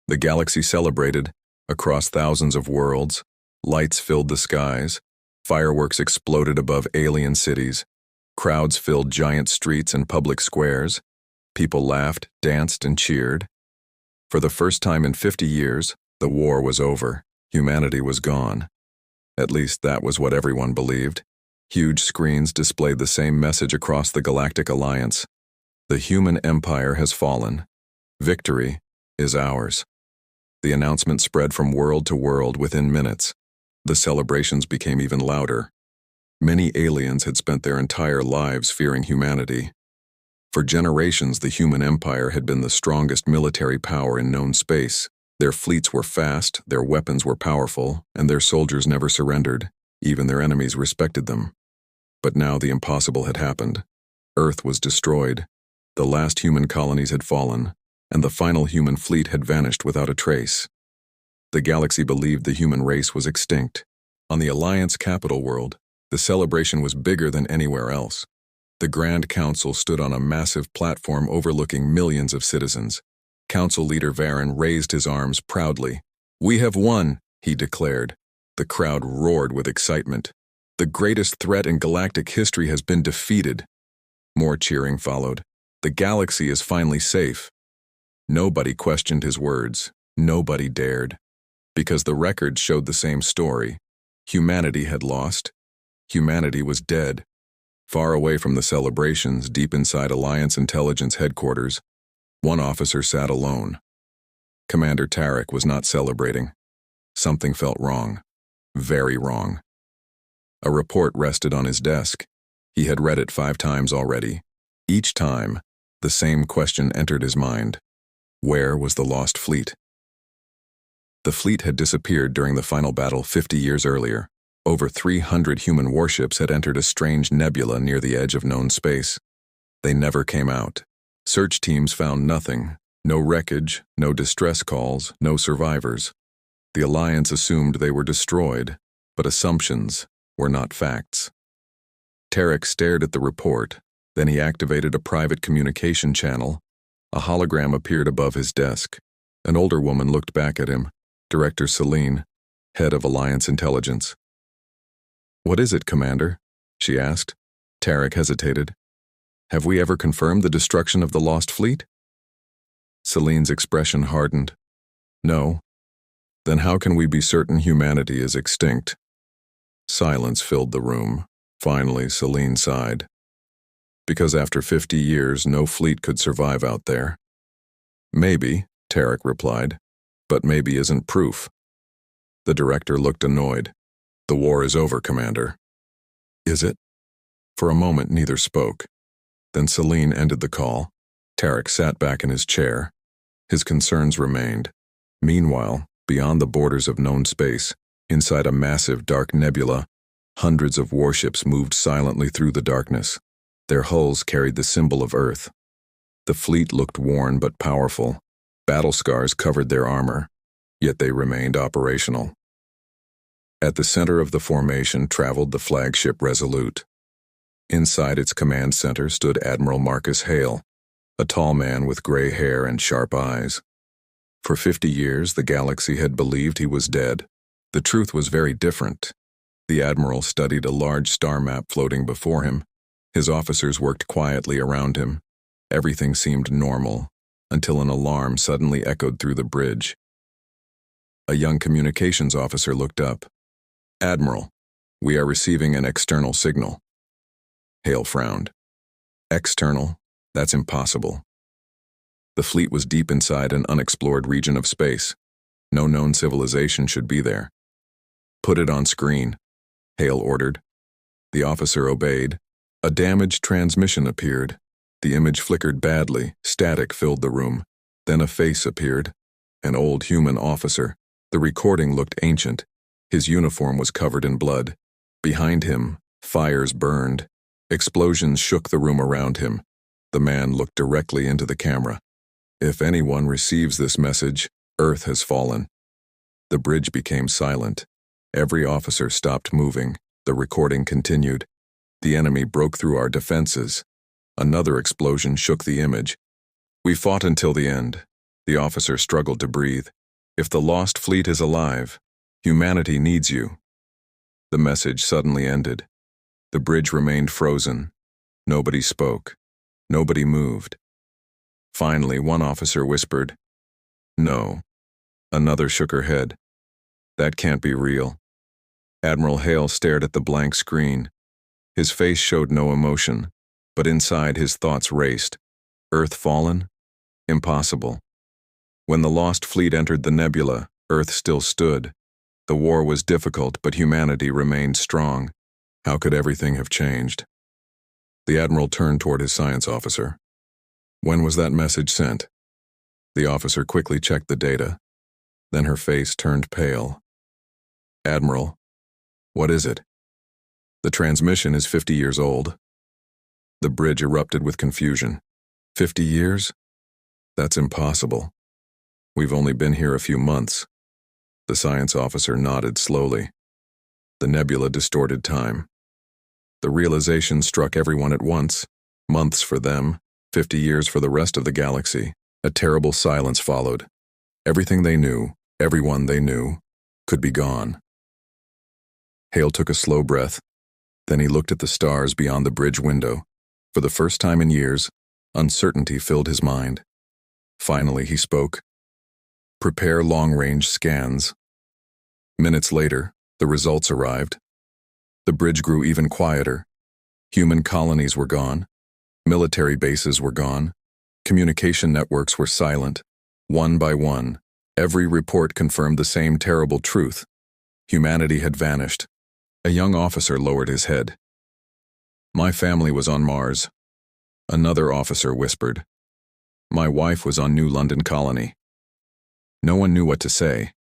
The galaxy celebrated. Across thousands of worlds, lights filled the skies, fireworks exploded above alien cities, crowds filled giant streets and public squares, people laughed, danced, and cheered. For the first time in 50 years, the war was over. Humanity was gone. At least that was what everyone believed. Huge screens displayed the same message across the Galactic Alliance. The human empire has fallen. Victory is ours. The announcement spread from world to world within minutes. The celebrations became even louder. Many aliens had spent their entire lives fearing humanity. For generations, the human empire had been the strongest military power in known space. Their fleets were fast, their weapons were powerful, and their soldiers never surrendered. Even their enemies respected them. But now the impossible had happened. Earth was destroyed. The last human colonies had fallen, and the final human fleet had vanished without a trace. The galaxy believed the human race was extinct. On the Alliance capital world, the celebration was bigger than anywhere else. The Grand Council stood on a massive platform overlooking millions of citizens. Council leader Varen raised his arms proudly. "We have won," he declared. The crowd roared with excitement. "The greatest threat in galactic history has been defeated." More cheering followed. "The galaxy is finally safe." Nobody questioned his words. Nobody dared. Because the records showed the same story. Humanity had lost. Humanity was dead. Far away from the celebrations, deep inside Alliance Intelligence headquarters, one officer sat alone. Commander Tarek was not celebrating. Something felt wrong. Very wrong. A report rested on his desk. He had read it 5 times already. Each time, the same question entered his mind. Where was the lost fleet? The fleet had disappeared during the final battle 50 years earlier. Over 300 human warships had entered a strange nebula near the edge of known space. They never came out. Search teams found nothing. No wreckage, no distress calls, no survivors. The Alliance assumed they were destroyed, but assumptions were not facts. Tarek stared at the report. Then he activated a private communication channel. A hologram appeared above his desk. An older woman looked back at him. Director Celine, head of Alliance Intelligence. "What is it, Commander?" she asked. Tarek hesitated. "Have we ever confirmed the destruction of the lost fleet?" Celine's expression hardened. "No. Then how can we be certain humanity is extinct?" Silence filled the room. Finally, Celine sighed. "Because after 50 years, no fleet could survive out there." "Maybe," Tarek replied, "but maybe isn't proof." The director looked annoyed. "The war is over, Commander." "Is it?" For a moment, neither spoke. Then Celine ended the call. Tarek sat back in his chair. His concerns remained. Meanwhile, beyond the borders of known space, inside a massive dark nebula, hundreds of warships moved silently through the darkness. Their hulls carried the symbol of Earth. The fleet looked worn but powerful. Battle scars covered their armor, yet they remained operational. At the center of the formation traveled the flagship Resolute. Inside its command center stood Admiral Marcus Hale, a tall man with gray hair and sharp eyes. For 50 years, the galaxy had believed he was dead. The truth was very different. The Admiral studied a large star map floating before him. His officers worked quietly around him. Everything seemed normal, until an alarm suddenly echoed through the bridge. A young communications officer looked up. "Admiral, we are receiving an external signal." Hale frowned. "External? That's impossible." The fleet was deep inside an unexplored region of space. No known civilization should be there. "Put it on screen," Hale ordered. The officer obeyed. A damaged transmission appeared. The image flickered badly, static filled the room. Then a face appeared. An old human officer. The recording looked ancient. His uniform was covered in blood. Behind him, fires burned. Explosions shook the room around him. The man looked directly into the camera. "If anyone receives this message, Earth has fallen." The bridge became silent. Every officer stopped moving. The recording continued. "The enemy broke through our defenses." Another explosion shook the image. "We fought until the end." The officer struggled to breathe. If the lost fleet is alive, humanity needs you. The message suddenly ended. The bridge remained frozen. Nobody spoke. Nobody moved. Finally, one officer whispered, "No." Another shook her head. "That can't be real." Admiral Hale stared at the blank screen. His face showed no emotion, but inside his thoughts raced. Earth fallen? Impossible. When the lost fleet entered the nebula, Earth still stood. The war was difficult, but humanity remained strong. How could everything have changed? The Admiral turned toward his science officer. "When was that message sent?" The officer quickly checked the data. Then her face turned pale. "Admiral, what is it?" "The transmission is 50 years old." The bridge erupted with confusion. 50 years? That's impossible. We've only been here a few months. The science officer nodded slowly. The nebula distorted time. The realization struck everyone at once. Months for them, 50 years for the rest of the galaxy. A terrible silence followed. Everything they knew, everyone they knew, could be gone. Hale took a slow breath. Then he looked at the stars beyond the bridge window. For the first time in years, uncertainty filled his mind. Finally, he spoke. "Prepare long-range scans." Minutes later, the results arrived. The bridge grew even quieter. Human colonies were gone. Military bases were gone. Communication networks were silent. One by one, every report confirmed the same terrible truth. Humanity had vanished. A young officer lowered his head. "My family was on Mars." Another officer whispered. "My wife was on New London Colony." No one knew what to say.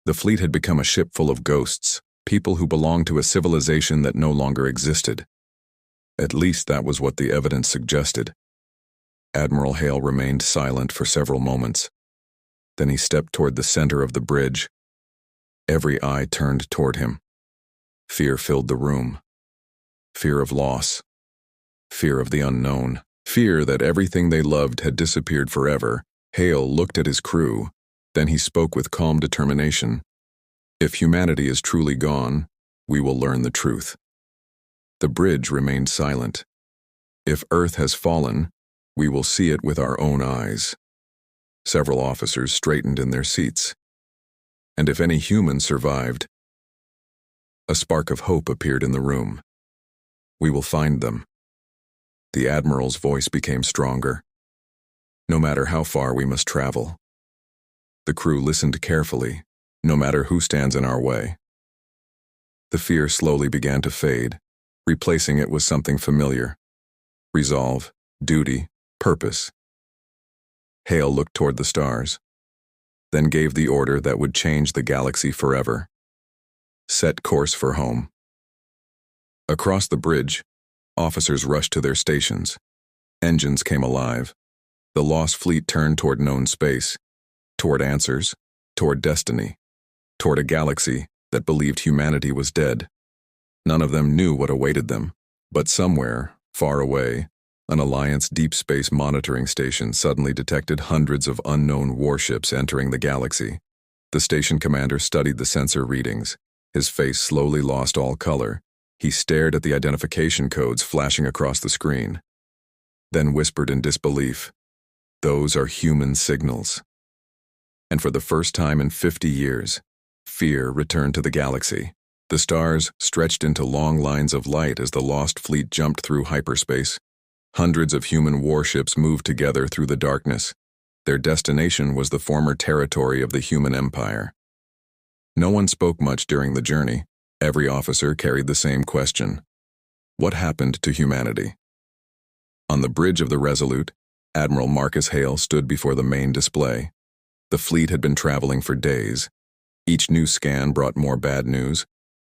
The fleet had become a ship full of ghosts, people who belonged to a civilization that no longer existed. At least that was what the evidence suggested. Admiral Hale remained silent for several moments. Then he stepped toward the center of the bridge. Every eye turned toward him. Fear filled the room. Fear of loss. Fear of the unknown. Fear that everything they loved had disappeared forever. Hale looked at his crew. Then he spoke with calm determination. "If humanity is truly gone, we will learn the truth." The bridge remained silent. "If Earth has fallen, we will see it with our own eyes." Several officers straightened in their seats. "And if any humans survived..." A spark of hope appeared in the room. "We will find them." The Admiral's voice became stronger. "No matter how far we must travel." The crew listened carefully, no matter who stands in our way. The fear slowly began to fade, replacing it with something familiar. Resolve, duty, purpose. Hale looked toward the stars, then gave the order that would change the galaxy forever. Set course for home. Across the bridge, officers rushed to their stations. Engines came alive. The lost fleet turned toward known space, toward answers, toward destiny, toward a galaxy that believed humanity was dead. None of them knew what awaited them, but somewhere, far away, an Alliance deep space monitoring station suddenly detected hundreds of unknown warships entering the galaxy. The station commander studied the sensor readings. His face slowly lost all color. He stared at the identification codes flashing across the screen, then whispered in disbelief, "Those are human signals." And for the first time in 50 years, fear returned to the galaxy. The stars stretched into long lines of light as the lost fleet jumped through hyperspace. Hundreds of human warships moved together through the darkness. Their destination was the former territory of the human empire. No one spoke much during the journey. Every officer carried the same question. What happened to humanity? On the bridge of the Resolute, Admiral Marcus Hale stood before the main display. The fleet had been traveling for days. Each new scan brought more bad news.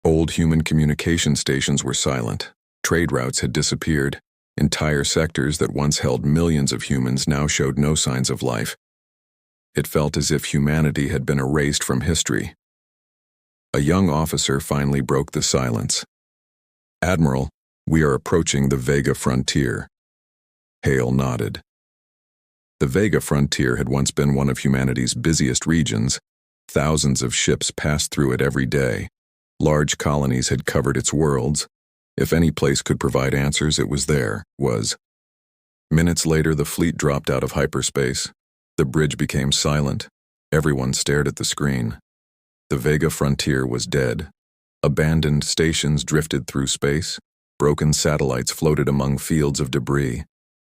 Old human communication stations were silent. Trade routes had disappeared. Entire sectors that once held millions of humans now showed no signs of life. It felt as if humanity had been erased from history. A young officer finally broke the silence. "Admiral, we are approaching the Vega frontier." Hale nodded. The Vega frontier had once been one of humanity's busiest regions, Thousands of ships passed through it every day. Large colonies had covered its worlds. If any place could provide answers, it was there. Minutes later, the fleet dropped out of hyperspace. The bridge became silent. Everyone stared at the screen. The Vega frontier was dead. Abandoned stations drifted through space. Broken satellites floated among fields of debris.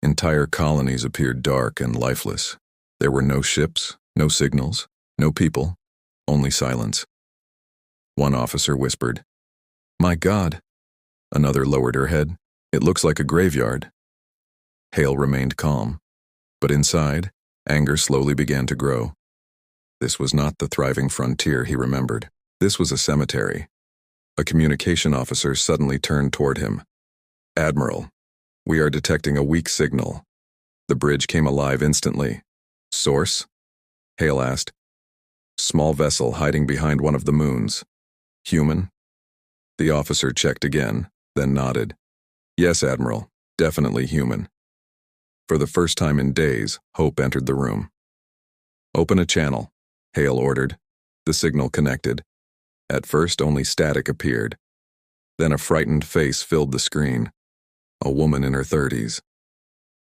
Entire colonies appeared dark and lifeless. There were no ships, no signals, no people, only silence. One officer whispered, "My God." Another lowered her head. "It looks like a graveyard." Hale remained calm, but inside, anger slowly began to grow. This was not the thriving frontier he remembered. This was a cemetery. A communication officer suddenly turned toward him. "Admiral, we are detecting a weak signal." The bridge came alive instantly. "Source?" Hale asked. "Small vessel hiding behind one of the moons. Human?" The officer checked again, then nodded. "Yes, Admiral, definitely human." For the first time in days, hope entered the room. "Open a channel," Hale ordered. The signal connected. At first, only static appeared. Then a frightened face filled the screen. A woman in her 30s.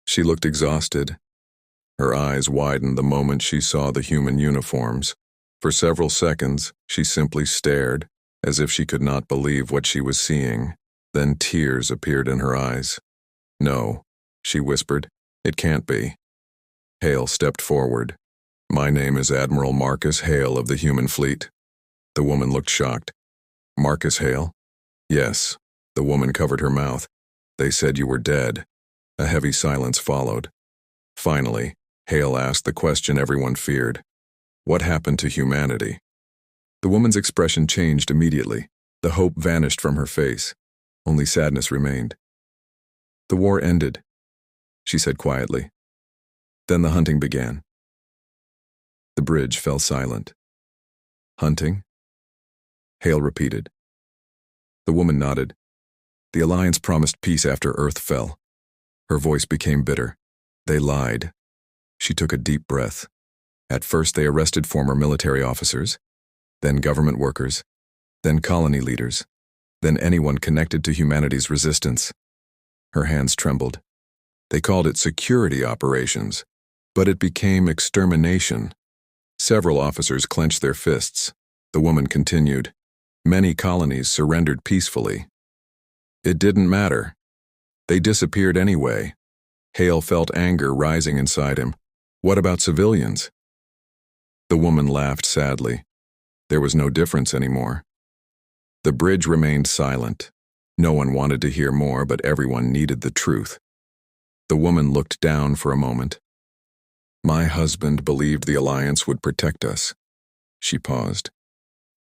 She looked exhausted. Her eyes widened the moment she saw the human uniforms. For several seconds, she simply stared, as if she could not believe what she was seeing. Then tears appeared in her eyes. "No," she whispered. "It can't be." Hale stepped forward. "My name is Admiral Marcus Hale of the human fleet." The woman looked shocked. "Marcus Hale?" "Yes." The woman covered her mouth. "They said you were dead." A heavy silence followed. Finally, Hale asked the question everyone feared. "What happened to humanity?" The woman's expression changed immediately. The hope vanished from her face. Only sadness remained. "The war ended," she said quietly. Then the hunting began. The bridge fell silent. "Hunting?" Hale repeated. The woman nodded. "The Alliance promised peace after Earth fell." Her voice became bitter. "They lied." She took a deep breath. "At first they arrested former military officers, then government workers, then colony leaders, then anyone connected to humanity's resistance." Her hands trembled. "They called it security operations, but it became extermination." Several officers clenched their fists. The woman continued. "Many colonies surrendered peacefully. It didn't matter. They disappeared anyway." Hale felt anger rising inside him. "What about civilians?" The woman laughed sadly. There was no difference anymore. The bridge remained silent. No one wanted to hear more, but everyone needed the truth. The woman looked down for a moment. "My husband believed the Alliance would protect us." She paused.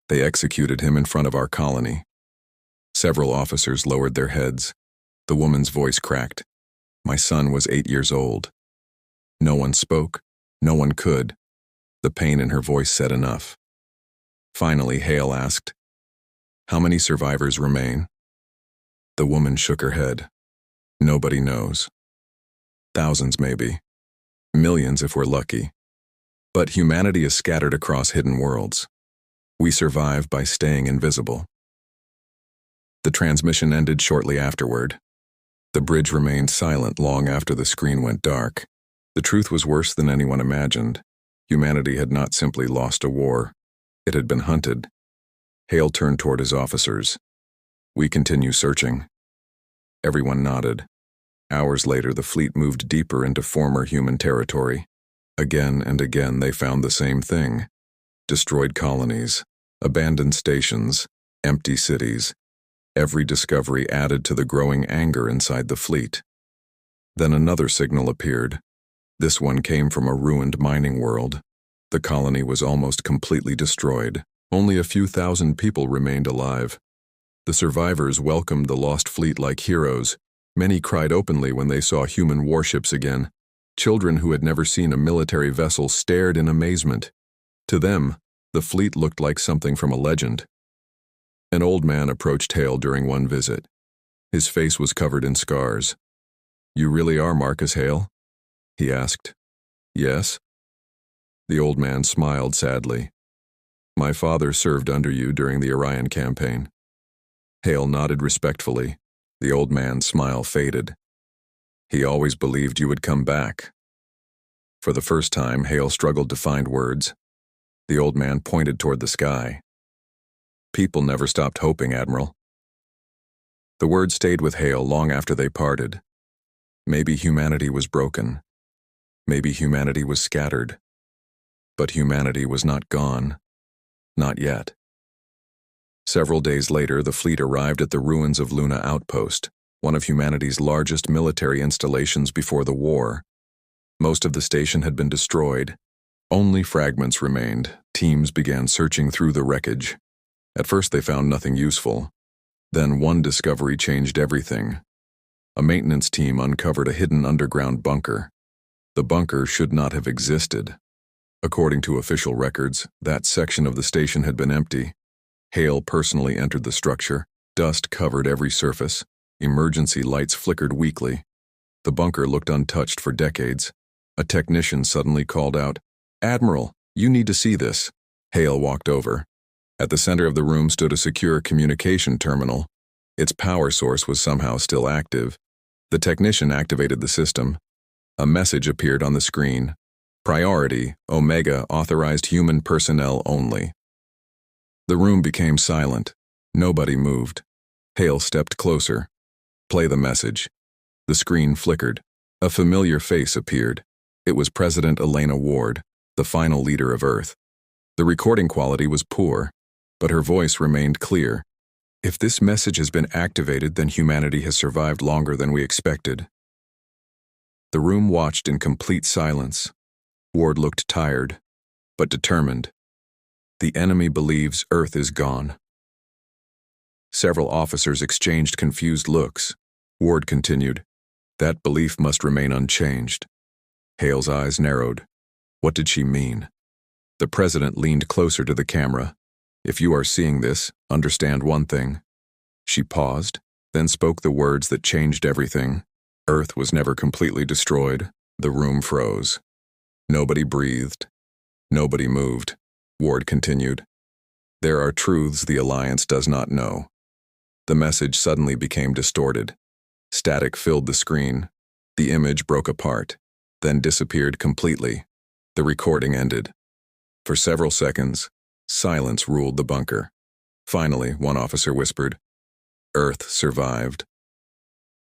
"They executed him in front of our colony." Several officers lowered their heads. The woman's voice cracked. "My son was 8 years old." No one spoke. No one could. The pain in her voice said enough. Finally, Hale asked, "How many survivors remain?" The woman shook her head. "Nobody knows. Thousands, maybe. Millions if we're lucky. But humanity is scattered across hidden worlds. We survive by staying invisible." The transmission ended shortly afterward. The bridge remained silent long after the screen went dark. The truth was worse than anyone imagined. Humanity had not simply lost a war. It had been hunted. Hale turned toward his officers. "We continue searching." Everyone nodded. Hours later, the fleet moved deeper into former human territory. Again and again, they found the same thing. Destroyed colonies, abandoned stations, empty cities. Every discovery added to the growing anger inside the fleet. Then another signal appeared. This one came from a ruined mining world. The colony was almost completely destroyed. Only a few thousand people remained alive. The survivors welcomed the lost fleet like heroes. Many cried openly when they saw human warships again. Children who had never seen a military vessel stared in amazement. To them, the fleet looked like something from a legend. An old man approached Hale during one visit. His face was covered in scars. "You really are Marcus Hale?" he asked. "Yes." The old man smiled sadly. My father served under you during the Orion campaign. Hale nodded respectfully. The old man's smile faded. He always believed you would come back. For the first time, Hale struggled to find words. The old man pointed toward the sky. People never stopped hoping, Admiral. The words stayed with Hale long after they parted. Maybe humanity was broken. Maybe humanity was scattered. But humanity was not gone. Not yet. Several days later, the fleet arrived at the ruins of Luna Outpost, one of humanity's largest military installations before the war. Most of the station had been destroyed. Only fragments remained. Teams began searching through the wreckage. At first they found nothing useful. Then one discovery changed everything. A maintenance team uncovered a hidden underground bunker. The bunker should not have existed. According to official records, that section of the station had been empty. Hale personally entered the structure. Dust covered every surface. Emergency lights flickered weakly. The bunker looked untouched for decades. A technician suddenly called out, "Admiral, you need to see this." Hale walked over. At the center of the room stood a secure communication terminal. Its power source was somehow still active. The technician activated the system. A message appeared on the screen. Priority, Omega authorized human personnel only. The room became silent. Nobody moved. Hale stepped closer. Play the message. The screen flickered. A familiar face appeared. It was President Elena Ward, the final leader of Earth. The recording quality was poor, but her voice remained clear. "If this message has been activated, then humanity has survived longer than we expected." The room watched in complete silence. Ward looked tired, but determined. "The enemy believes Earth is gone." Several officers exchanged confused looks. Ward continued, "That belief must remain unchanged." Hale's eyes narrowed. What did she mean? The president leaned closer to the camera. "If you are seeing this, understand one thing." She paused, then spoke the words that changed everything. Earth was never completely destroyed. The room froze. Nobody breathed. Nobody moved. Ward continued, "There are truths the Alliance does not know." The message suddenly became distorted. Static filled the screen. The image broke apart, then disappeared completely. The recording ended. For several seconds, silence ruled the bunker. Finally, one officer whispered, "Earth survived."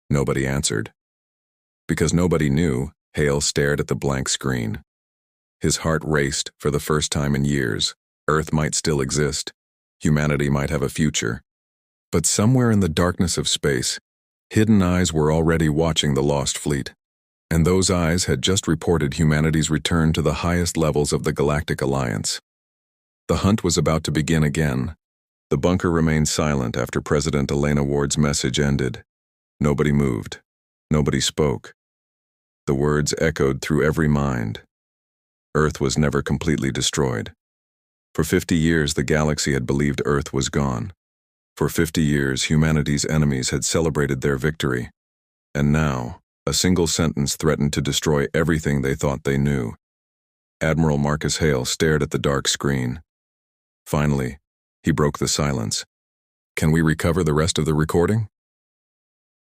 Nobody answered. Because nobody knew, Hale stared at the blank screen. His heart raced for the first time in years. Earth might still exist. Humanity might have a future. But somewhere in the darkness of space, hidden eyes were already watching the lost fleet. And those eyes had just reported humanity's return to the highest levels of the Galactic Alliance. The hunt was about to begin again. The bunker remained silent after President Elena Ward's message ended. Nobody moved. Nobody spoke. The words echoed through every mind. Earth was never completely destroyed. For 50 years, the galaxy had believed Earth was gone. For 50 years, humanity's enemies had celebrated their victory. And now, a single sentence threatened to destroy everything they thought they knew. Admiral Marcus Hale stared at the dark screen. Finally, he broke the silence. "Can we recover the rest of the recording?"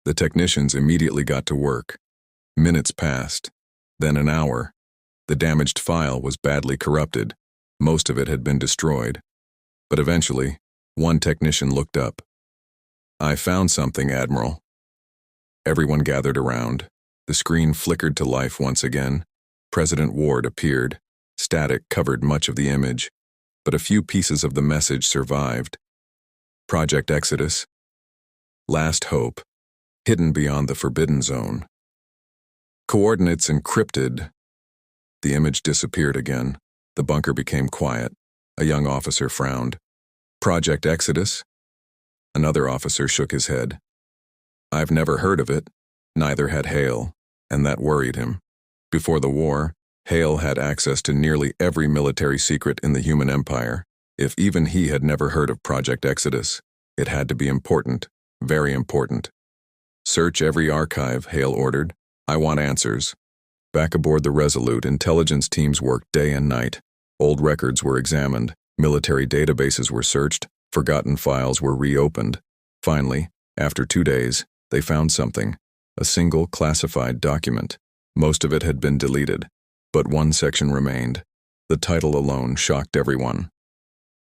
The technicians immediately got to work. Minutes passed, then an hour. The damaged file was badly corrupted. Most of it had been destroyed. But eventually, one technician looked up. "I found something, Admiral." Everyone gathered around. The screen flickered to life once again. President Ward appeared. Static covered much of the image, but a few pieces of the message survived. Project Exodus. Last hope. Hidden beyond the Forbidden Zone. Coordinates encrypted. The image disappeared again. The bunker became quiet. A young officer frowned. "Project Exodus?" Another officer shook his head. "I've never heard of it." Neither had Hale, and that worried him. Before the war, Hale had access to nearly every military secret in the human empire. If even he had never heard of Project Exodus, it had to be important, very important. "Search every archive," Hale ordered. "I want answers." Back aboard the Resolute, intelligence teams worked day and night. Old records were examined. Military databases were searched, forgotten files were reopened. Finally, after 2 days, they found something, a single classified document. Most of it had been deleted, but one section remained. The title alone shocked everyone.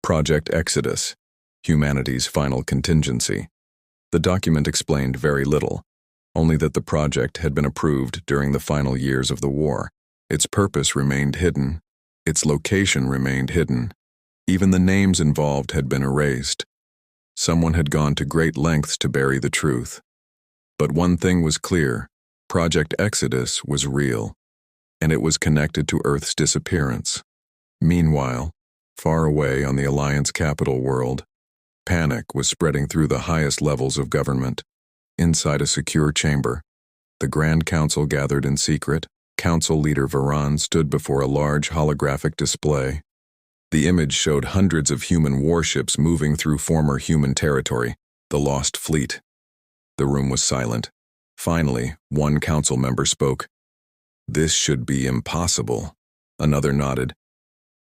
Project Exodus, Humanity's Final Contingency. The document explained very little, only that the project had been approved during the final years of the war. Its purpose remained hidden. Its location remained hidden. Even the names involved had been erased. Someone had gone to great lengths to bury the truth. But one thing was clear: Project Exodus was real, and it was connected to Earth's disappearance. Meanwhile, far away on the Alliance capital world, panic was spreading through the highest levels of government. Inside a secure chamber, the Grand Council gathered in secret. Council leader Varan stood before a large holographic display. The image showed hundreds of human warships moving through former human territory, the Lost Fleet. The room was silent. Finally, one council member spoke. "This should be impossible." Another nodded.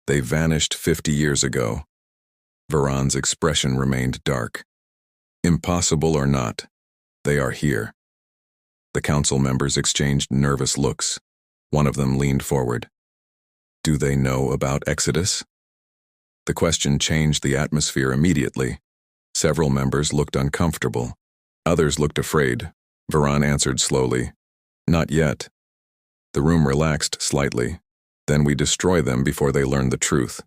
"They vanished 50 years ago." Varan's expression remained dark. "Impossible or not, they are here." The council members exchanged nervous looks. One of them leaned forward. "Do they know about Exodus?" The question changed the atmosphere immediately. Several members looked uncomfortable. Others looked afraid. Varan answered slowly, "Not yet." The room relaxed slightly. "Then we destroy them before they learn the truth."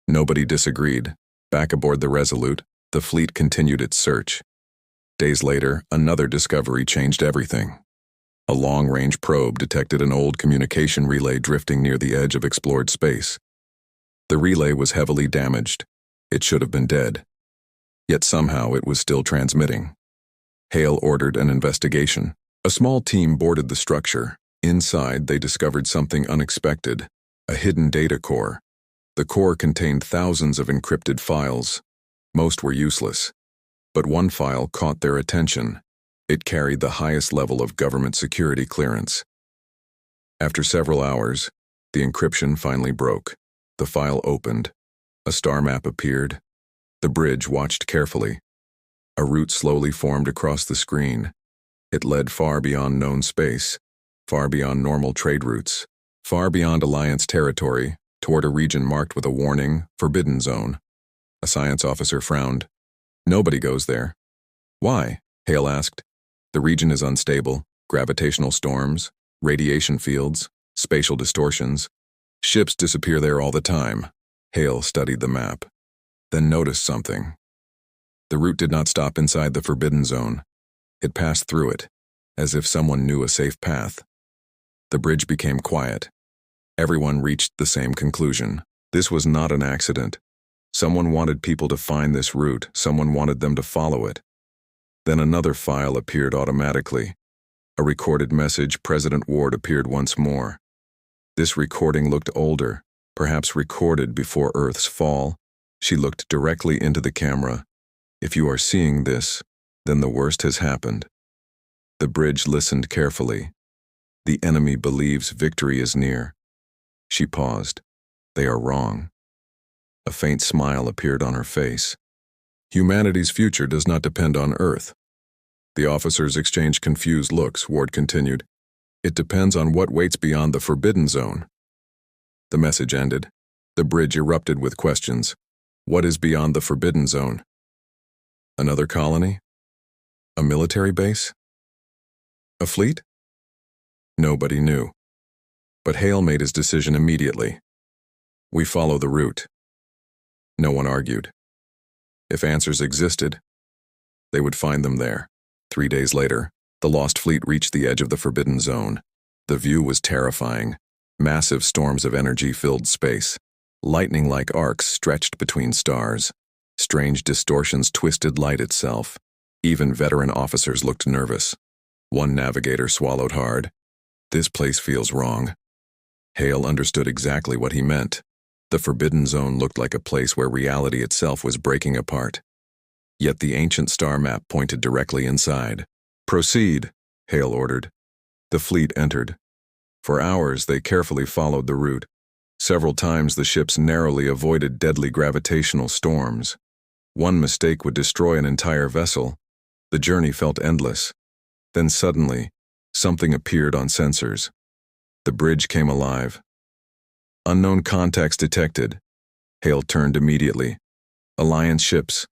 Nobody disagreed. Back aboard the Resolute, the fleet continued its search. Days later, another discovery changed everything. A long-range probe detected an old communication relay drifting near the edge of explored space. The relay was heavily damaged. It should have been dead. Yet somehow it was still transmitting. Hale ordered an investigation. A small team boarded the structure. Inside, they discovered something unexpected: a hidden data core. The core contained thousands of encrypted files. Most were useless. But one file caught their attention. It carried the highest level of government security clearance. After several hours, the encryption finally broke. The file opened. A star map appeared. The bridge watched carefully. A route slowly formed across the screen. It led far beyond known space, far beyond normal trade routes, far beyond Alliance territory, toward a region marked with a warning, Forbidden Zone. A science officer frowned. "Nobody goes there." "Why?" Hale asked. "The region is unstable. Gravitational storms, radiation fields, spatial distortions. Ships disappear there all the time." Hale studied the map, then noticed something. The route did not stop inside the Forbidden Zone. It passed through it, as if someone knew a safe path. The bridge became quiet. Everyone reached the same conclusion. This was not an accident. Someone wanted people to find this route. Someone wanted them to follow it. Then another file appeared automatically. A recorded message. President Ward appeared once more. This recording looked older, perhaps recorded before Earth's fall. She looked directly into the camera. "If you are seeing this, then the worst has happened." The bridge listened carefully. "The enemy believes victory is near." She paused. "They are wrong." A faint smile appeared on her face. "Humanity's future does not depend on Earth." The officers exchanged confused looks. Ward continued, "It depends on what waits beyond the Forbidden Zone." The message ended. The bridge erupted with questions. What is beyond the Forbidden Zone? Another colony? A military base? A fleet? Nobody knew. But Hale made his decision immediately. "We follow the route." No one argued. If answers existed, they would find them there. 3 days later, the Lost Fleet reached the edge of the Forbidden Zone. The view was terrifying. Massive storms of energy filled space. Lightning-like arcs stretched between stars. Strange distortions twisted light itself. Even veteran officers looked nervous. One navigator swallowed hard. "This place feels wrong." Hale understood exactly what he meant. The Forbidden Zone looked like a place where reality itself was breaking apart. Yet the ancient star map pointed directly inside. "Proceed," Hale ordered. The fleet entered. For hours they carefully followed the route. Several times the ships narrowly avoided deadly gravitational storms. One mistake would destroy an entire vessel. The journey felt endless. Then suddenly, something appeared on sensors. The bridge came alive. Unknown contacts detected. Hale turned immediately. Alliance ships.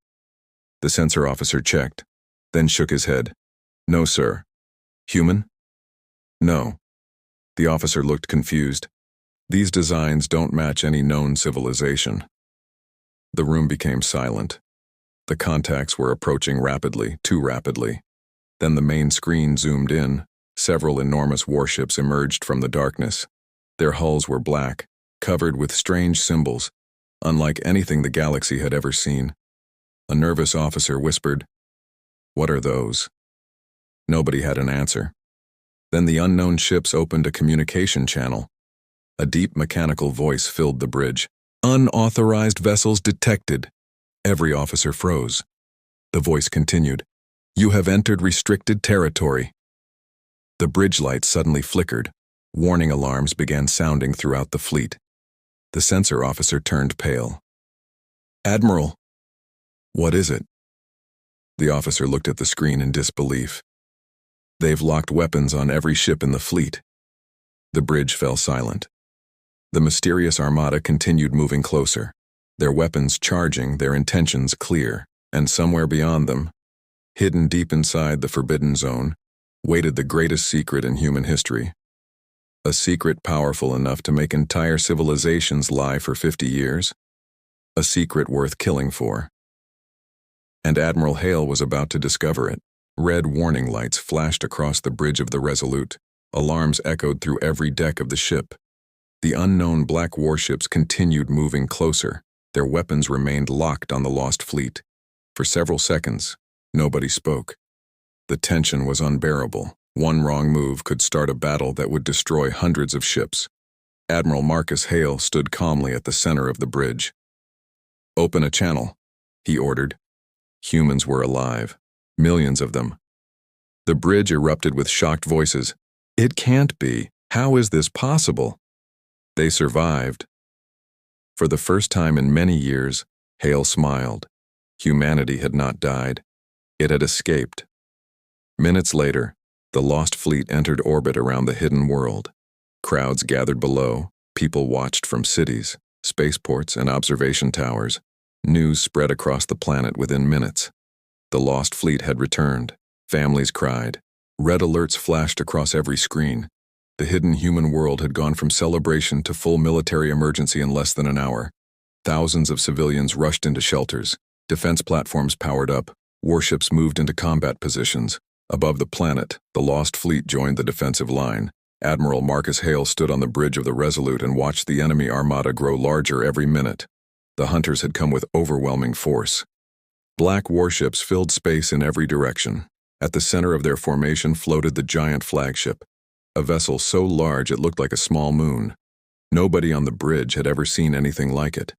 The sensor officer checked, then shook his head. No, sir. Human? No. The officer looked confused. These designs don't match any known civilization. The room became silent. The contacts were approaching rapidly, too rapidly. Then the main screen zoomed in. Several enormous warships emerged from the darkness. Their hulls were black, covered with strange symbols, unlike anything the galaxy had ever seen. A nervous officer whispered, "What are those?" Nobody had an answer. Then the unknown ships opened a communication channel. A deep mechanical voice filled the bridge. "Unauthorized vessels detected." Every officer froze. The voice continued, "You have entered restricted territory." The bridge lights suddenly flickered. Warning alarms began sounding throughout the fleet. The sensor officer turned pale. "Admiral." "What is it?" The officer looked at the screen in disbelief. "They've locked weapons on every ship in the fleet." The bridge fell silent. The mysterious armada continued moving closer, their weapons charging, their intentions clear, and somewhere beyond them, hidden deep inside the forbidden zone, waited the greatest secret in human history. A secret powerful enough to make entire civilizations lie for 50 years. A secret worth killing for. And Admiral Hale was about to discover it. Red warning lights flashed across the bridge of the Resolute. Alarms echoed through every deck of the ship. The unknown black warships continued moving closer. Their weapons remained locked on the lost fleet. For several seconds, nobody spoke. The tension was unbearable. One wrong move could start a battle that would destroy hundreds of ships. Admiral Marcus Hale stood calmly at the center of the bridge. "Open a channel," he ordered. Humans were alive. Millions of them. The bridge erupted with shocked voices. "It can't be. How is this possible?" They survived. For the first time in many years, Hale smiled. Humanity had not died. It had escaped. Minutes later, the lost fleet entered orbit around the hidden world. Crowds gathered below. People watched from cities, spaceports, and observation towers. News spread across the planet within minutes. The lost fleet had returned. Families cried. Red alerts flashed across every screen. The hidden human world had gone from celebration to full military emergency in less than an hour. Thousands of civilians rushed into shelters. Defense platforms powered up. Warships moved into combat positions. Above the planet, the lost fleet joined the defensive line. Admiral Marcus Hale stood on the bridge of the Resolute and watched the enemy armada grow larger every minute. The hunters had come with overwhelming force. Black warships filled space in every direction. At the center of their formation floated the giant flagship, a vessel so large it looked like a small moon. Nobody on the bridge had ever seen anything like it.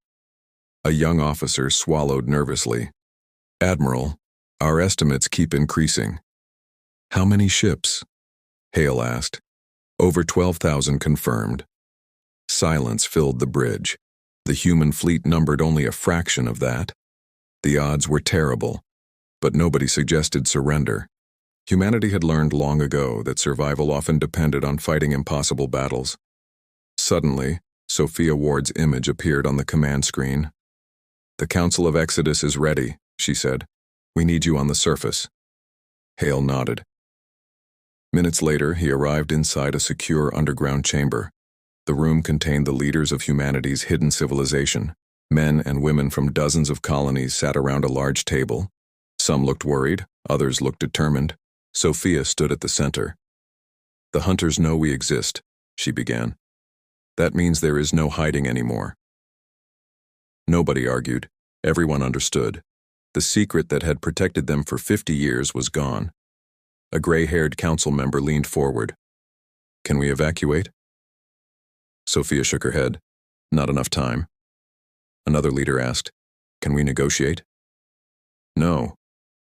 A young officer swallowed nervously. "Admiral, our estimates keep increasing." "How many ships?" Hale asked. "Over 12,000 confirmed." Silence filled the bridge. The human fleet numbered only a fraction of that. The odds were terrible, but nobody suggested surrender. Humanity had learned long ago that survival often depended on fighting impossible battles. Suddenly, Sophia Ward's image appeared on the command screen. "The Council of Exodus is ready," she said. "We need you on the surface." Hale nodded. Minutes later, he arrived inside a secure underground chamber. The room contained the leaders of humanity's hidden civilization. Men and women from dozens of colonies sat around a large table. Some looked worried, others looked determined. Sophia stood at the center. "The hunters know we exist," she began. "That means there is no hiding anymore." Nobody argued. Everyone understood. The secret that had protected them for 50 years was gone. A gray-haired council member leaned forward. "Can we evacuate?" Sophia shook her head. "Not enough time." Another leader asked, "Can we negotiate?" "No,"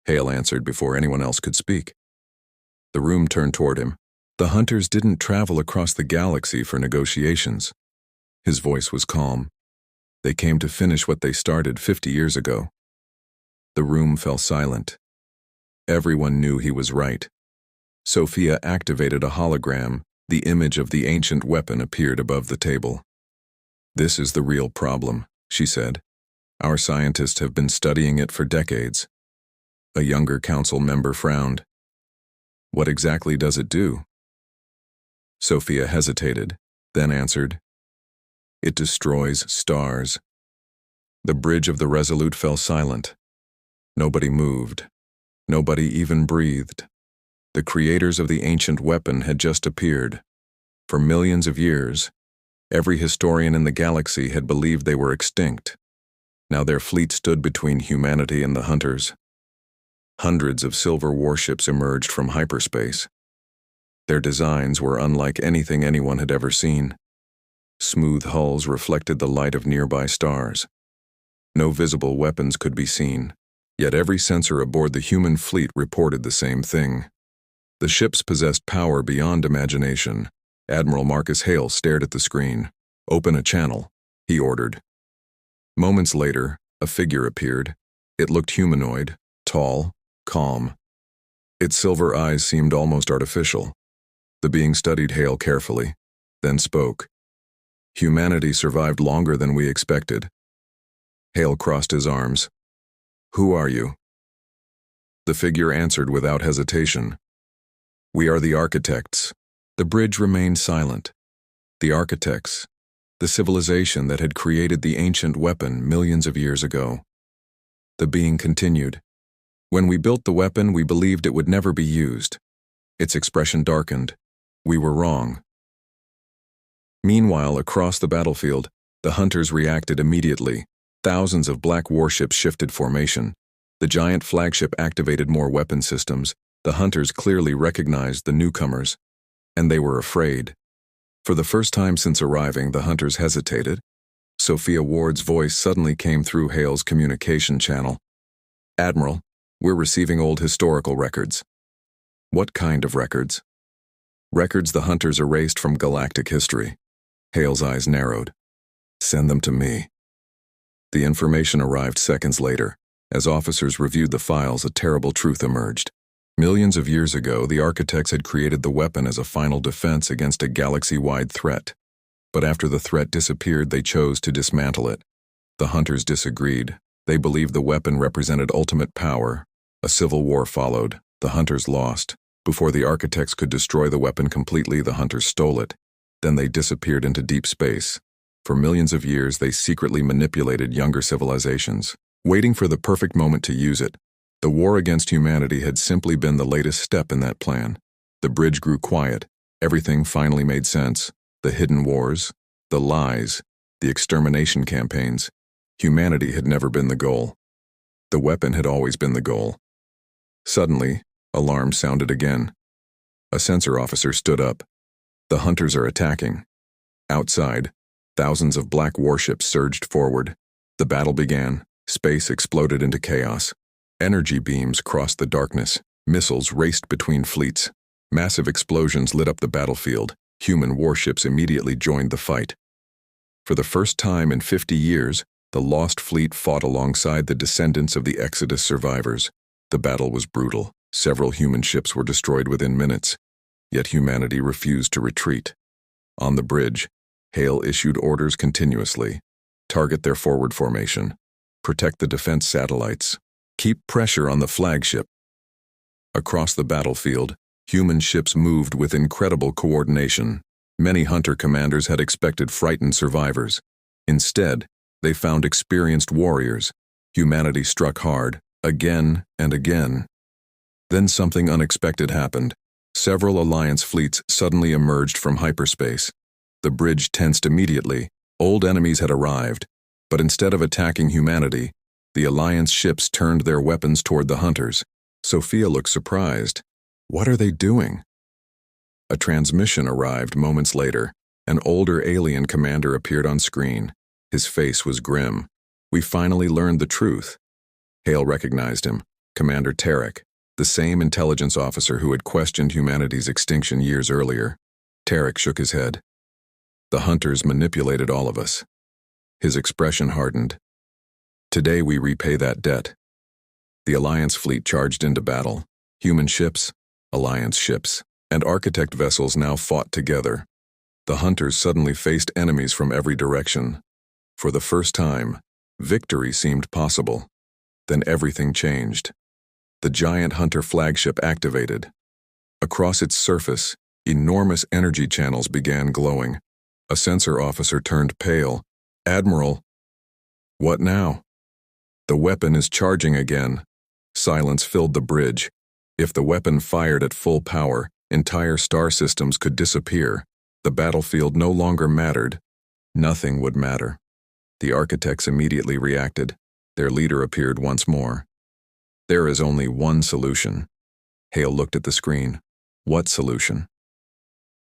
Hale answered before anyone else could speak. The room turned toward him. "The hunters didn't travel across the galaxy for negotiations." His voice was calm. They came to finish what they started 50 years ago. The room fell silent. Everyone knew he was right. Sophia activated a hologram. The image of the ancient weapon appeared above the table. "This is the real problem," she said. "Our scientists have been studying it for decades." A younger council member frowned. "What exactly does it do?" Sophia hesitated, then answered, "It destroys stars." The bridge of the Resolute fell silent. Nobody moved. Nobody even breathed. The creators of the ancient weapon had just appeared. For millions of years, every historian in the galaxy had believed they were extinct. Now their fleet stood between humanity and the hunters. Hundreds of silver warships emerged from hyperspace. Their designs were unlike anything anyone had ever seen. Smooth hulls reflected the light of nearby stars. No visible weapons could be seen, yet every sensor aboard the human fleet reported the same thing. The ships possessed power beyond imagination. Admiral Marcus Hale stared at the screen. "Open a channel," he ordered. Moments later, a figure appeared. It looked humanoid, tall, calm. Its silver eyes seemed almost artificial. The being studied Hale carefully, then spoke. "Humanity survived longer than we expected." Hale crossed his arms. "Who are you?" The figure answered without hesitation. "We are the architects." The bridge remained silent. The architects, the civilization that had created the ancient weapon millions of years ago. The being continued. "When we built the weapon, we believed it would never be used." Its expression darkened. "We were wrong." Meanwhile, across the battlefield, the hunters reacted immediately. Thousands of black warships shifted formation. The giant flagship activated more weapon systems. The hunters clearly recognized the newcomers, and they were afraid. For the first time since arriving, the hunters hesitated. Sophia Ward's voice suddenly came through Hale's communication channel. "Admiral, we're receiving old historical records." "What kind of records?" "Records the hunters erased from galactic history." Hale's eyes narrowed. "Send them to me." The information arrived seconds later. As officers reviewed the files, a terrible truth emerged. Millions of years ago, the architects had created the weapon as a final defense against a galaxy-wide threat. But after the threat disappeared, they chose to dismantle it. The hunters disagreed. They believed the weapon represented ultimate power. A civil war followed. The hunters lost. Before the architects could destroy the weapon completely, the hunters stole it. Then they disappeared into deep space. For millions of years, they secretly manipulated younger civilizations, waiting for the perfect moment to use it. The war against humanity had simply been the latest step in that plan. The bridge grew quiet. Everything finally made sense. The hidden wars, the lies, the extermination campaigns. Humanity had never been the goal. The weapon had always been the goal. Suddenly, alarms sounded again. A sensor officer stood up. "The hunters are attacking." Outside, thousands of black warships surged forward. The battle began. Space exploded into chaos. Energy beams crossed the darkness. Missiles raced between fleets. Massive explosions lit up the battlefield. Human warships immediately joined the fight. For the first time in 50 years, the lost fleet fought alongside the descendants of the Exodus survivors. The battle was brutal. Several human ships were destroyed within minutes. Yet humanity refused to retreat. On the bridge, Hale issued orders continuously. Target their forward formation. Protect the defense satellites. Keep pressure on the flagship. Across the battlefield, human ships moved with incredible coordination. Many hunter commanders had expected frightened survivors. Instead, they found experienced warriors. Humanity struck hard, again and again. Then something unexpected happened. Several Alliance fleets suddenly emerged from hyperspace. The bridge tensed immediately. Old enemies had arrived, but instead of attacking humanity, the Alliance ships turned their weapons toward the hunters. Sophia looked surprised. What are they doing? A transmission arrived moments later. An older alien commander appeared on screen. His face was grim. We finally learned the truth. Hale recognized him, Commander Tarek, the same intelligence officer who had questioned humanity's extinction years earlier. Tarek shook his head. The hunters manipulated all of us. His expression hardened. Today we repay that debt. The Alliance fleet charged into battle. Human ships, Alliance ships, and architect vessels now fought together. The hunters suddenly faced enemies from every direction. For the first time, victory seemed possible. Then everything changed. The giant hunter flagship activated. Across its surface, enormous energy channels began glowing. A sensor officer turned pale. "Admiral." "What now?" "The weapon is charging again." Silence filled the bridge. If the weapon fired at full power, entire star systems could disappear. The battlefield no longer mattered. Nothing would matter. The architects immediately reacted. Their leader appeared once more. "There is only one solution." Hale looked at the screen. "What solution?"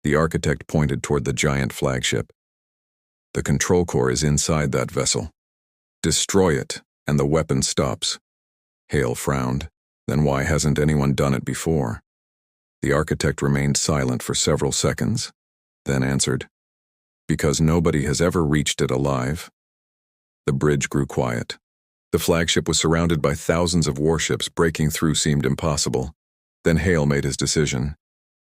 The architect pointed toward the giant flagship. "The control core is inside that vessel. Destroy it, and the weapon stops." Hale frowned. Then why hasn't anyone done it before? The architect remained silent for several seconds, then answered, "Because nobody has ever reached it alive." The bridge grew quiet. The flagship was surrounded by thousands of warships. Breaking through seemed impossible. Then Hale made his decision.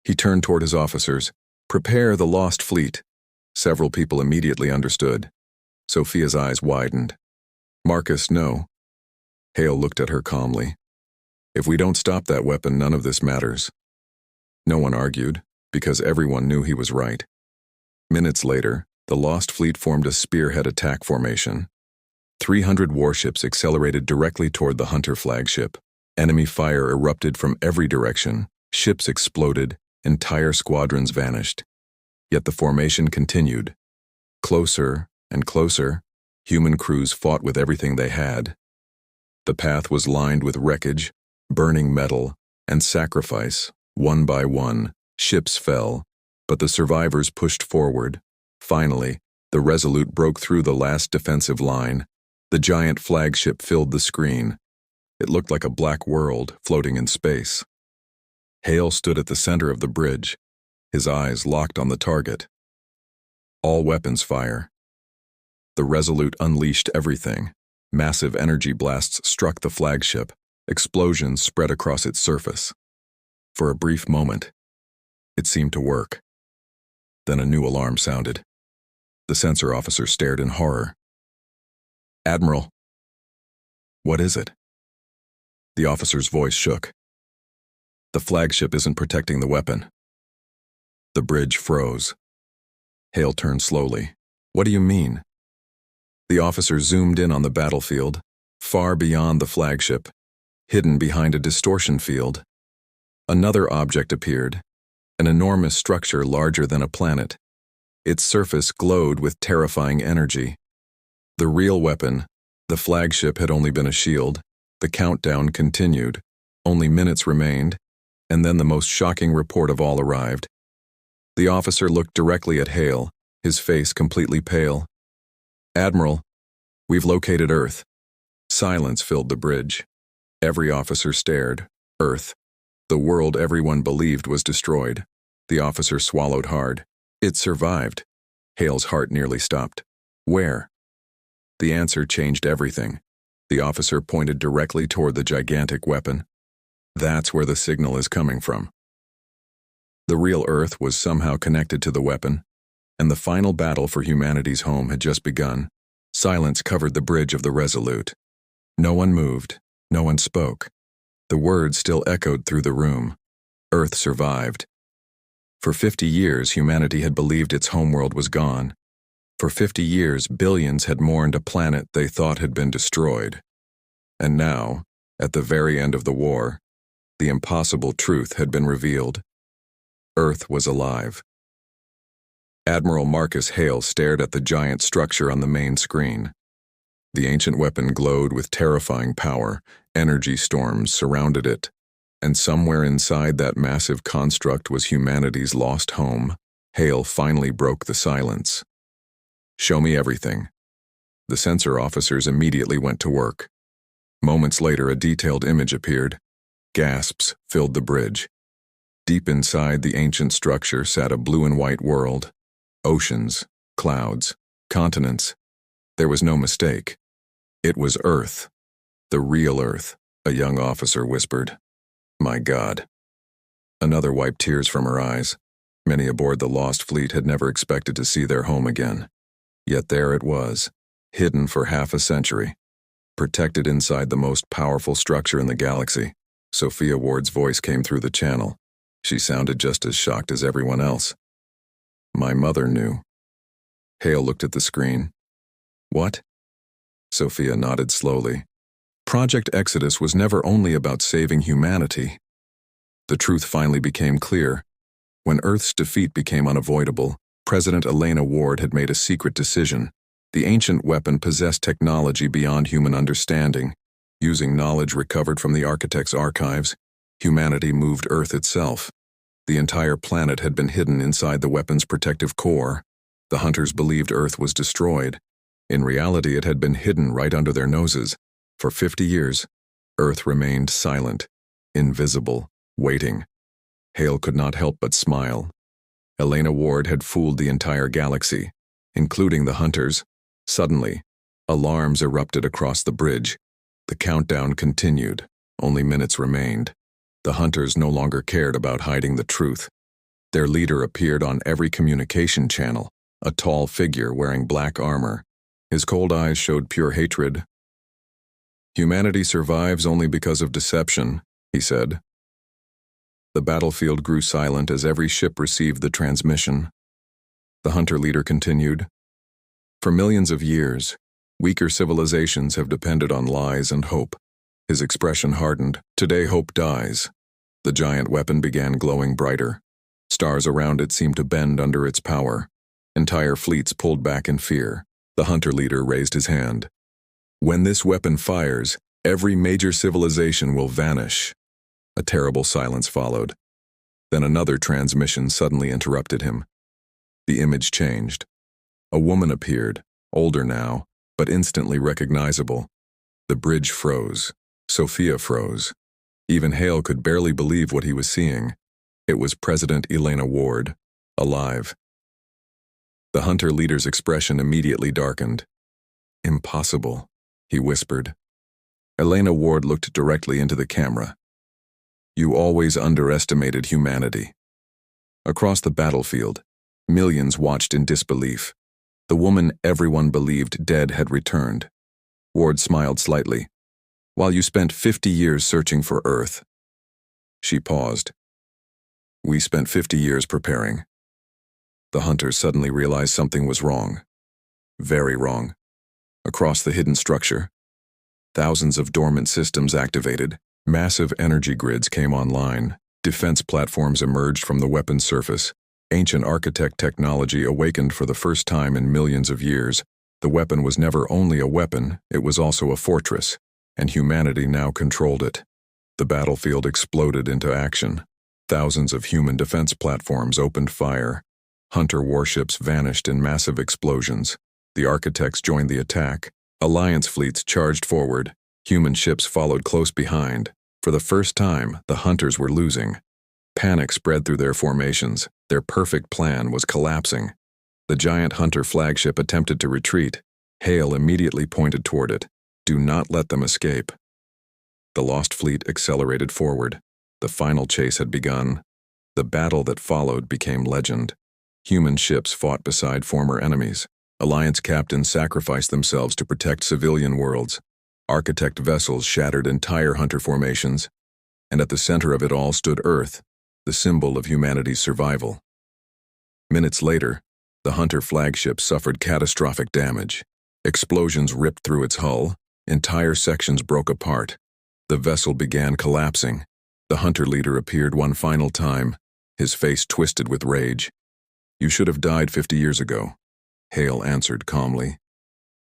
He turned toward his officers. "Prepare the lost fleet." Several people immediately understood. Sophia's eyes widened. "Marcus, no." Hale looked at her calmly. "If we don't stop that weapon, none of this matters." No one argued, because everyone knew he was right. Minutes later, the Lost Fleet formed a spearhead attack formation. 300 warships accelerated directly toward the Hunter flagship. Enemy fire erupted from every direction. Ships exploded. Entire squadrons vanished. Yet the formation continued. Closer and closer, human crews fought with everything they had. The path was lined with wreckage, burning metal, and sacrifice. One by one, ships fell, but the survivors pushed forward. Finally, the Resolute broke through the last defensive line. The giant flagship filled the screen. It looked like a black world floating in space. Hale stood at the center of the bridge, his eyes locked on the target. All weapons fire. The Resolute unleashed everything. Massive energy blasts struck the flagship. Explosions spread across its surface. For a brief moment, it seemed to work. Then a new alarm sounded. The sensor officer stared in horror. "Admiral." "What is it?" The officer's voice shook. "The flagship isn't protecting the weapon." The bridge froze. Hale turned slowly. "What do you mean?" The officer zoomed in on the battlefield, far beyond the flagship, hidden behind a distortion field. Another object appeared, an enormous structure larger than a planet. Its surface glowed with terrifying energy. The real weapon, the flagship, had only been a shield. The countdown continued. Only minutes remained, and then the most shocking report of all arrived. The officer looked directly at Hale, his face completely pale. "Admiral, we've located Earth." Silence filled the bridge. Every officer stared. Earth. The world everyone believed was destroyed. The officer swallowed hard. It survived. Hale's heart nearly stopped. "Where?" The answer changed everything. The officer pointed directly toward the gigantic weapon. "That's where the signal is coming from." The real Earth was somehow connected to the weapon, and the final battle for humanity's home had just begun. Silence covered the bridge of the Resolute. No one moved. No one spoke. The words still echoed through the room. Earth survived. For 50 years, humanity had believed its homeworld was gone. For 50 years, billions had mourned a planet they thought had been destroyed. And now, at the very end of the war, the impossible truth had been revealed. Earth was alive. Admiral Marcus Hale stared at the giant structure on the main screen. The ancient weapon glowed with terrifying power. Energy storms surrounded it, and somewhere inside that massive construct was humanity's lost home. Hale finally broke the silence. "Show me everything." The sensor officers immediately went to work. Moments later, a detailed image appeared. Gasps filled the bridge. Deep inside the ancient structure sat a blue and white world. Oceans, clouds, continents. There was no mistake. It was Earth. The real Earth, a young officer whispered. My God. Another wiped tears from her eyes. Many aboard the lost fleet had never expected to see their home again. Yet there it was, hidden for half a century, protected inside the most powerful structure in the galaxy. Sophia Ward's voice came through the channel. She sounded just as shocked as everyone else. My mother knew. Hale looked at the screen. What? Sophia nodded slowly. Project Exodus was never only about saving humanity. The truth finally became clear. When Earth's defeat became unavoidable, President Elena Ward had made a secret decision. The ancient weapon possessed technology beyond human understanding. Using knowledge recovered from the architect's archives, humanity moved Earth itself. The entire planet had been hidden inside the weapon's protective core. The hunters believed Earth was destroyed. In reality, it had been hidden right under their noses. For 50 years, Earth remained silent, invisible, waiting. Hale could not help but smile. Elena Ward had fooled the entire galaxy, including the hunters. Suddenly, alarms erupted across the bridge. The countdown continued. Only minutes remained. The hunters no longer cared about hiding the truth. Their leader appeared on every communication channel, a tall figure wearing black armor. His cold eyes showed pure hatred. Humanity survives only because of deception, he said. The battlefield grew silent as every ship received the transmission. The hunter leader continued. For millions of years, weaker civilizations have depended on lies and hope. His expression hardened. Today hope dies. The giant weapon began glowing brighter. Stars around it seemed to bend under its power. Entire fleets pulled back in fear. The hunter leader raised his hand. When this weapon fires, every major civilization will vanish. A terrible silence followed. Then another transmission suddenly interrupted him. The image changed. A woman appeared, older now, but instantly recognizable. The bridge froze. Sophia froze. Even Hale could barely believe what he was seeing. It was President Elena Ward, alive. The hunter leader's expression immediately darkened. Impossible, he whispered. Elena Ward looked directly into the camera. You always underestimated humanity. Across the battlefield, millions watched in disbelief. The woman everyone believed dead had returned. Ward smiled slightly. While you spent 50 years searching for Earth. She paused. We spent 50 years preparing. The hunters suddenly realized something was wrong. Very wrong. Across the hidden structure, thousands of dormant systems activated. Massive energy grids came online. Defense platforms emerged from the weapon's surface. Ancient architect technology awakened for the first time in millions of years. The weapon was never only a weapon, it was also a fortress, and humanity now controlled it. The battlefield exploded into action. Thousands of human defense platforms opened fire. Hunter warships vanished in massive explosions. The architects joined the attack. Alliance fleets charged forward. Human ships followed close behind. For the first time, the hunters were losing. Panic spread through their formations. Their perfect plan was collapsing. The giant hunter flagship attempted to retreat. Hale immediately pointed toward it. Do not let them escape. The lost fleet accelerated forward. The final chase had begun. The battle that followed became legend. Human ships fought beside former enemies. Alliance captains sacrificed themselves to protect civilian worlds. Architect vessels shattered entire hunter formations. And at the center of it all stood Earth, the symbol of humanity's survival. Minutes later, the hunter flagship suffered catastrophic damage. Explosions ripped through its hull. Entire sections broke apart. The vessel began collapsing. The hunter leader appeared one final time, his face twisted with rage. You should have died 50 years ago, Hale answered calmly.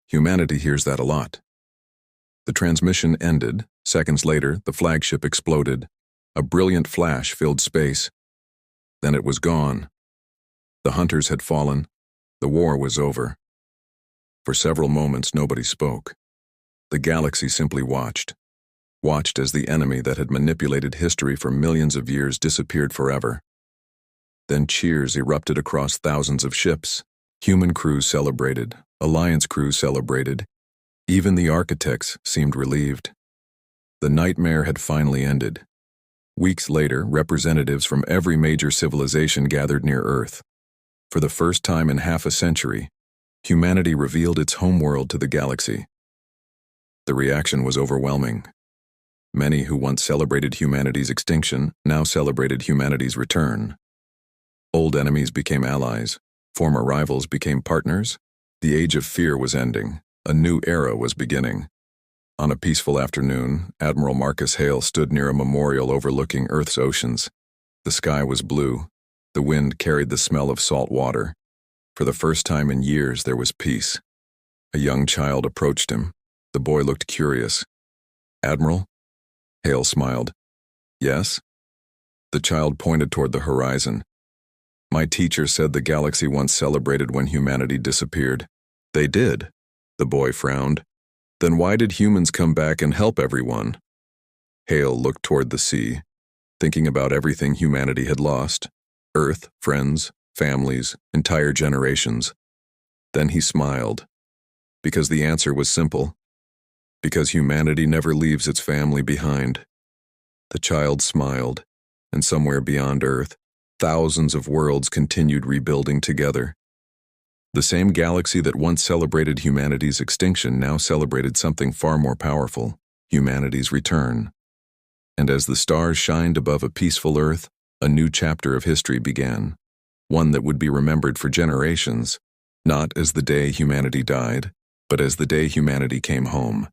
Humanity hears that a lot. The transmission ended. Seconds later, the flagship exploded. A brilliant flash filled space. Then it was gone. The hunters had fallen. The war was over. For several moments, nobody spoke. The galaxy simply watched as the enemy that had manipulated history for millions of years disappeared forever. Then cheers erupted across thousands of ships. Human crews celebrated, Alliance crews celebrated, even the architects seemed relieved. The nightmare had finally ended. Weeks later, representatives from every major civilization gathered near Earth. For the first time in half a century, humanity revealed its homeworld to the galaxy. The reaction was overwhelming. Many who once celebrated humanity's extinction now celebrated humanity's return. Old enemies became allies, former rivals became partners. The age of fear was ending, a new era was beginning. On a peaceful afternoon, Admiral Marcus Hale stood near a memorial overlooking Earth's oceans. The sky was blue. The wind carried the smell of salt water. For the first time in years, there was peace. A young child approached him. The boy looked curious. "Admiral?" Hale smiled. "Yes?" The child pointed toward the horizon. "My teacher said the galaxy once celebrated when humanity disappeared." "They did." The boy frowned. "Then why did humans come back and help everyone?" Hale looked toward the sea, thinking about everything humanity had lost. Earth, friends, families, entire generations. Then he smiled. Because the answer was simple. Because humanity never leaves its family behind. The child smiled, and somewhere beyond Earth, thousands of worlds continued rebuilding together. The same galaxy that once celebrated humanity's extinction now celebrated something far more powerful, humanity's return. And as the stars shined above a peaceful Earth, a new chapter of history began, one that would be remembered for generations, not as the day humanity died, but as the day humanity came home.